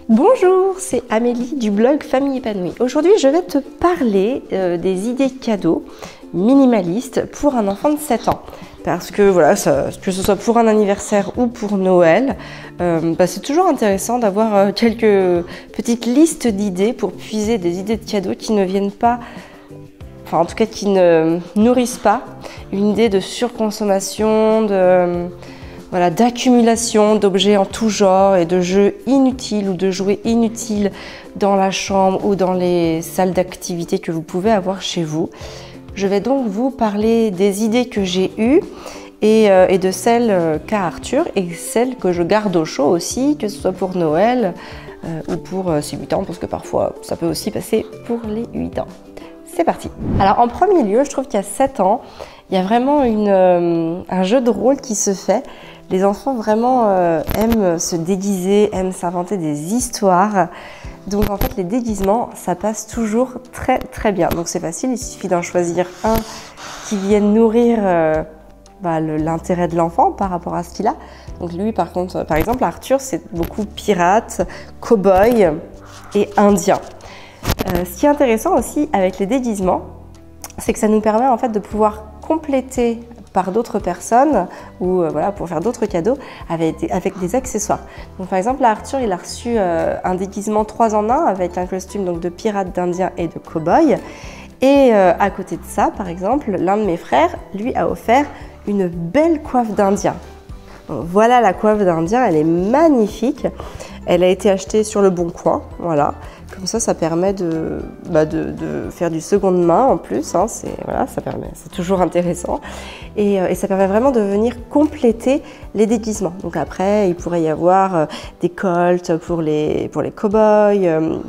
Bonjour, c'est Amélie du blog Famille Épanouie. Aujourd'hui, je vais te parler des idées cadeaux minimalistes pour un enfant de 7 ans. Parce que voilà, que ce soit pour un anniversaire ou pour Noël, c'est toujours intéressant d'avoir quelques petites listes d'idées pour puiser des idées de cadeaux qui ne viennent pas, enfin en tout cas qui ne nourrissent pas une idée de surconsommation, d'accumulation d'objets en tout genre et de jeux inutiles ou de jouets inutiles dans la chambre ou dans les salles d'activité que vous pouvez avoir chez vous. Je vais donc vous parler des idées que j'ai eues et de celles qu'a Arthur et celles que je garde au chaud aussi, que ce soit pour Noël ou pour ses 8 ans, parce que parfois ça peut aussi passer pour les 8 ans. C'est parti. Alors en premier lieu, je trouve qu'à 7 ans, il y a vraiment un jeu de rôle qui se fait. Les enfants vraiment aiment se déguiser, aiment s'inventer des histoires. Donc en fait les déguisements, ça passe toujours très très bien. Donc c'est facile, il suffit d'en choisir un qui vienne nourrir l'intérêt de l'enfant par rapport à ce qu'il a. Donc lui par exemple Arthur, c'est beaucoup pirate, cow-boy et indien. Ce qui est intéressant aussi avec les déguisements, c'est que ça nous permet en fait de pouvoir compléter par d'autres personnes ou pour faire d'autres cadeaux avec des accessoires. Donc par exemple là, Arthur il a reçu un déguisement 3 en 1 avec un costume donc de pirate, d'indien et de cow-boy. Et à côté de ça, par exemple, l'un de mes frères lui a offert une belle coiffe d'indien. Voilà la coiffe d'indien, elle est magnifique. Elle a été achetée sur le Bon Coin, voilà. Comme ça permet de faire du seconde main en plus. Hein, c'est toujours intéressant. Et ça permet vraiment de venir compléter les déguisements. Donc après, il pourrait y avoir des colts pour les cow-boys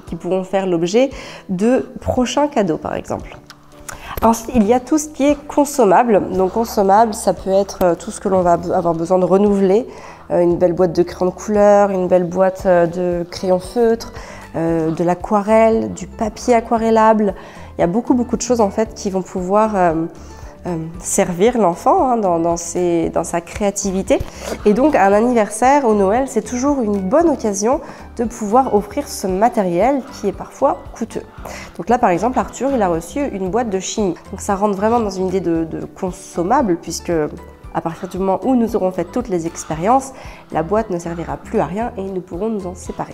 qui pourront faire l'objet de prochains cadeaux, par exemple. Ensuite, il y a tout ce qui est consommable. Donc consommable, ça peut être tout ce que l'on va avoir besoin de renouveler. Une belle boîte de crayons de couleur, une belle boîte de crayons feutres, de l'aquarelle, du papier aquarellable. Il y a beaucoup de choses en fait qui vont pouvoir servir l'enfant dans sa créativité. Et donc un anniversaire au Noël, c'est toujours une bonne occasion de pouvoir offrir ce matériel qui est parfois coûteux. Donc là par exemple Arthur il a reçu une boîte de chimie. Donc ça rentre vraiment dans une idée de consommable puisque à partir du moment où nous aurons fait toutes les expériences, la boîte ne servira plus à rien et nous pourrons nous en séparer.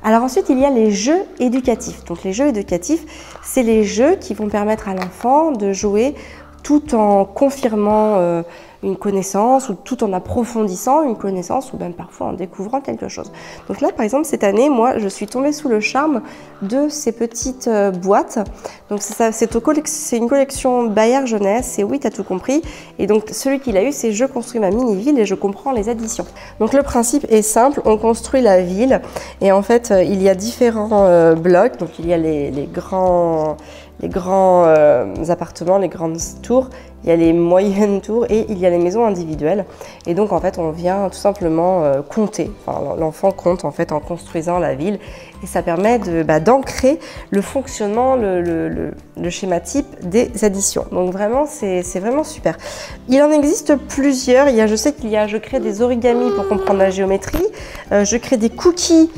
Alors ensuite, il y a les jeux éducatifs. Donc les jeux éducatifs, c'est les jeux qui vont permettre à l'enfant de jouer tout en confirmant une connaissance ou tout en approfondissant une connaissance ou même parfois en découvrant quelque chose. Donc là, par exemple, cette année, moi, je suis tombée sous le charme de ces petites boîtes. Donc c'est une collection Bayard Jeunesse, c'est Oui, t'as tout compris. Et donc celui qu'il a eu, c'est Je construis ma mini-ville et je comprends les additions. Donc le principe est simple, on construit la ville et en fait, il y a différents blocs. Donc il y a les grands appartements, les grandes tours, il y a les moyennes tours et il y a les maisons individuelles. Et donc en fait on vient tout simplement compter, enfin l'enfant compte en fait en construisant la ville et ça permet d'ancrer le fonctionnement, le schéma type des additions. Donc vraiment c'est vraiment super. Il en existe plusieurs, je sais je crée des origamis pour comprendre la géométrie, je crée des cookies.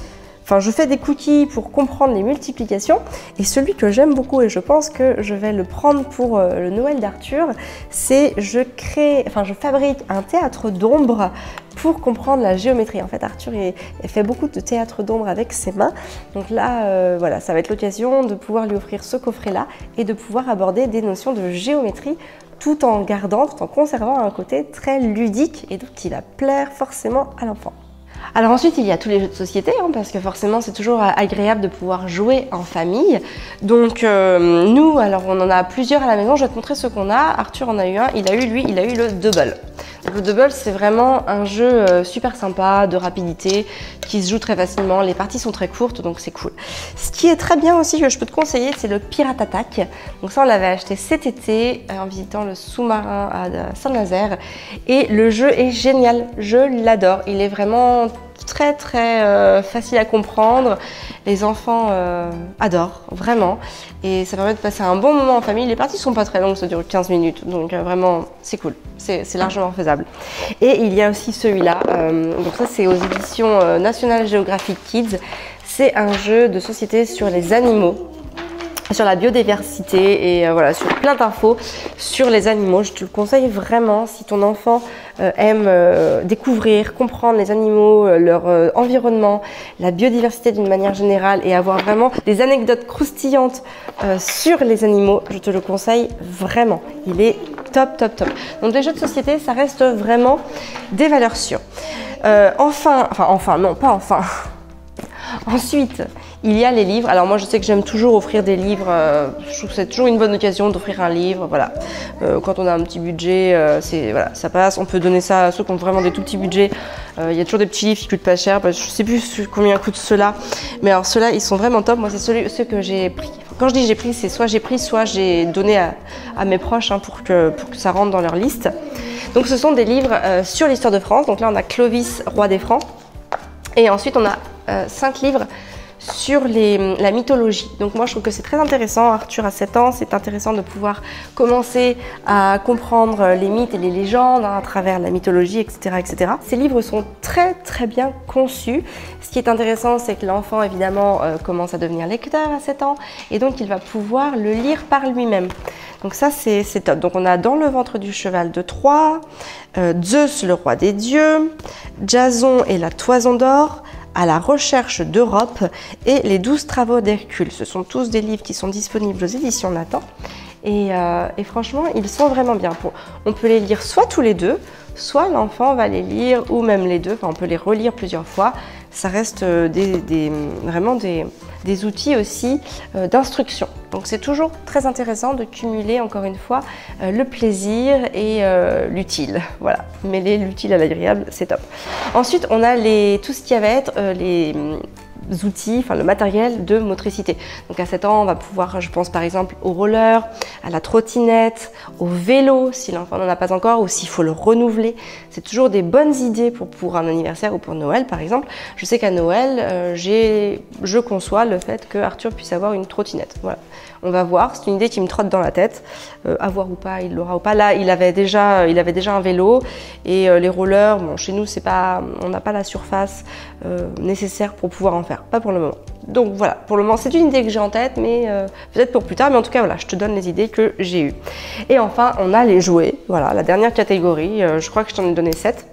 Je fais des cookies pour comprendre les multiplications et celui que j'aime beaucoup et je pense que je vais le prendre pour le Noël d'Arthur, c'est je fabrique un théâtre d'ombre pour comprendre la géométrie. En fait, Arthur il fait beaucoup de théâtre d'ombre avec ses mains. Donc là, ça va être l'occasion de pouvoir lui offrir ce coffret-là et de pouvoir aborder des notions de géométrie tout en conservant un côté très ludique et donc qui va plaire forcément à l'enfant. Alors ensuite, il y a tous les jeux de société, parce que forcément, c'est toujours agréable de pouvoir jouer en famille. Donc nous, alors on en a plusieurs à la maison, je vais te montrer ce qu'on a. Arthur en a eu un, il a eu le double. Donc, le double, c'est vraiment un jeu super sympa, de rapidité, qui se joue très facilement. Les parties sont très courtes, donc c'est cool. Ce qui est très bien aussi, que je peux te conseiller, c'est le Pirate Attack. Donc ça, on l'avait acheté cet été en visitant le sous-marin à Saint-Nazaire. Et le jeu est génial, je l'adore. Il est vraiment très facile à comprendre. Les enfants adorent, vraiment. Et ça permet de passer un bon moment en famille. Les parties sont pas très longues, ça dure 15 minutes. Donc vraiment, c'est cool. C'est largement faisable. Et il y a aussi celui-là. Donc ça, c'est aux éditions National Geographic Kids. C'est un jeu de société sur les animaux, sur la biodiversité et voilà, sur plein d'infos sur les animaux. Je te le conseille vraiment si ton enfant aime découvrir, comprendre les animaux, leur environnement, la biodiversité d'une manière générale et avoir vraiment des anecdotes croustillantes sur les animaux. Je te le conseille vraiment. Il est top. Donc les jeux de société, ça reste vraiment des valeurs sûres. Ensuite, il y a les livres. Alors moi, je sais que j'aime toujours offrir des livres. Je trouve que c'est toujours une bonne occasion d'offrir un livre. Voilà. Quand on a un petit budget, voilà, ça passe. On peut donner ça à ceux qui ont vraiment des tout petits budgets. Il y a toujours des petits livres qui coûtent pas cher. Je ne sais plus combien coûtent ceux-là. Mais alors ceux-là, ils sont vraiment top. Moi, c'est ceux que j'ai pris. Quand je dis j'ai pris, c'est soit j'ai pris, soit j'ai donné à mes proches pour que ça rentre dans leur liste. Donc ce sont des livres sur l'histoire de France. Donc là, on a Clovis, roi des Francs. Et ensuite, on a 5 livres sur la mythologie. Donc moi je trouve que c'est très intéressant. Arthur a 7 ans, c'est intéressant de pouvoir commencer à comprendre les mythes et les légendes à travers la mythologie, etc. Ces livres sont très bien conçus. Ce qui est intéressant, c'est que l'enfant évidemment commence à devenir lecteur à 7 ans et donc il va pouvoir le lire par lui-même. Donc ça c'est top. Donc on a Dans le ventre du cheval de Troie, Zeus le roi des dieux, Jason et la toison d'or, À la recherche d'Europe et Les 12 travaux d'Hercule. Ce sont tous des livres qui sont disponibles aux éditions Nathan et franchement ils sont vraiment bien. On peut les lire soit tous les deux, soit l'enfant va les lire ou même les deux, enfin, on peut les relire plusieurs fois. Ça reste vraiment des outils aussi d'instruction. Donc c'est toujours très intéressant de cumuler encore une fois le plaisir et l'utile. Voilà, mêler l'utile à l'agréable, c'est top. Ensuite, on a tout ce qui va être les outils, enfin le matériel de motricité. Donc à 7 ans, on va pouvoir, je pense par exemple au roller, à la trottinette, au vélo si l'enfant n'en a pas encore ou s'il faut le renouveler. C'est toujours des bonnes idées pour un anniversaire ou pour Noël par exemple. Je sais qu'à Noël, je conçois le fait que Arthur puisse avoir une trottinette. Voilà. On va voir, c'est une idée qui me trotte dans la tête. Avoir ou pas, il l'aura ou pas. Là, il avait déjà un vélo et les rollers, bon, chez nous, on n'a pas la surface nécessaire pour pouvoir en faire. Pas pour le moment. Donc voilà, pour le moment, c'est une idée que j'ai en tête, mais peut-être pour plus tard. Mais en tout cas, voilà, je te donne les idées que j'ai eues. Et enfin, on a les jouets. Voilà, la dernière catégorie. Je crois que je t'en ai donné 7.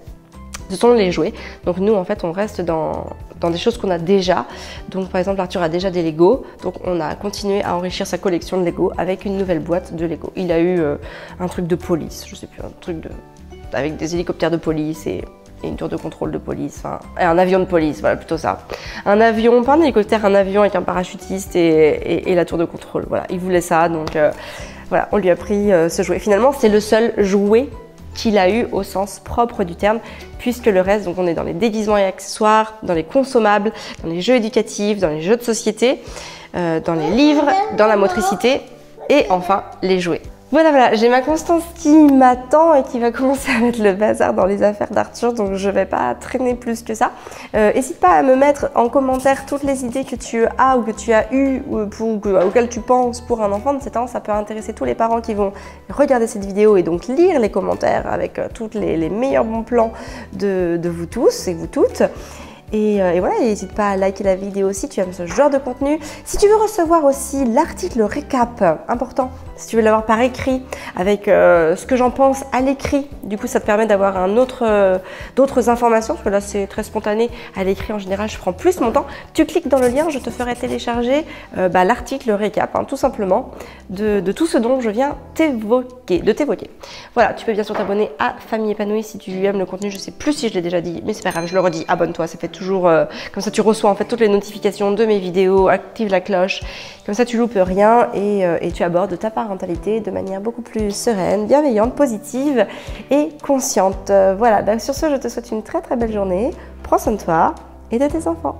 Ce sont les jouets. Donc nous, en fait, on reste dans des choses qu'on a déjà. Donc par exemple, Arthur a déjà des Lego. Donc on a continué à enrichir sa collection de Lego avec une nouvelle boîte de Lego. Il a eu un truc de police, je sais plus, avec des hélicoptères de police et une tour de contrôle de police, enfin, et un avion de police, voilà, plutôt ça. Un avion, pas un hélicoptère, un avion avec un parachutiste et la tour de contrôle. Voilà, il voulait ça, donc voilà, on lui a pris ce jouet. Finalement, c'est le seul jouet qu'il a eu au sens propre du terme, puisque le reste, donc on est dans les déguisements et accessoires, dans les consommables, dans les jeux éducatifs, dans les jeux de société, dans les livres, dans la motricité et enfin les jouets. Voilà, j'ai ma Constance qui m'attend et qui va commencer à mettre le bazar dans les affaires d'Arthur, donc je vais pas traîner plus que ça. N'hésite pas à me mettre en commentaire toutes les idées que tu as ou que tu as eues auxquelles tu penses pour un enfant de 7 ans. Ça peut intéresser tous les parents qui vont regarder cette vidéo et donc lire les commentaires avec tous les meilleurs bons plans de vous tous et vous toutes. Et voilà, n'hésite pas à liker la vidéo si tu aimes ce genre de contenu. Si tu veux recevoir aussi l'article récap, important, si tu veux l'avoir par écrit, avec ce que j'en pense à l'écrit, du coup ça te permet d'avoir d'autres informations, parce que là c'est très spontané, à l'écrit en général je prends plus mon temps. Tu cliques dans le lien, je te ferai télécharger l'article récap, hein, tout simplement, de tout ce dont je viens t'évoquer. Voilà, tu peux bien sûr t'abonner à Famille Épanouie si tu aimes le contenu, je sais plus si je l'ai déjà dit, mais c'est pas grave, je le redis, abonne-toi, ça fait toujours comme ça tu reçois en fait toutes les notifications de mes vidéos, active la cloche, comme ça tu loupes rien et tu abordes ta parentalité de manière beaucoup plus sereine, bienveillante, positive et consciente. Voilà, sur ce je te souhaite une très belle journée, prends soin de toi et de tes enfants.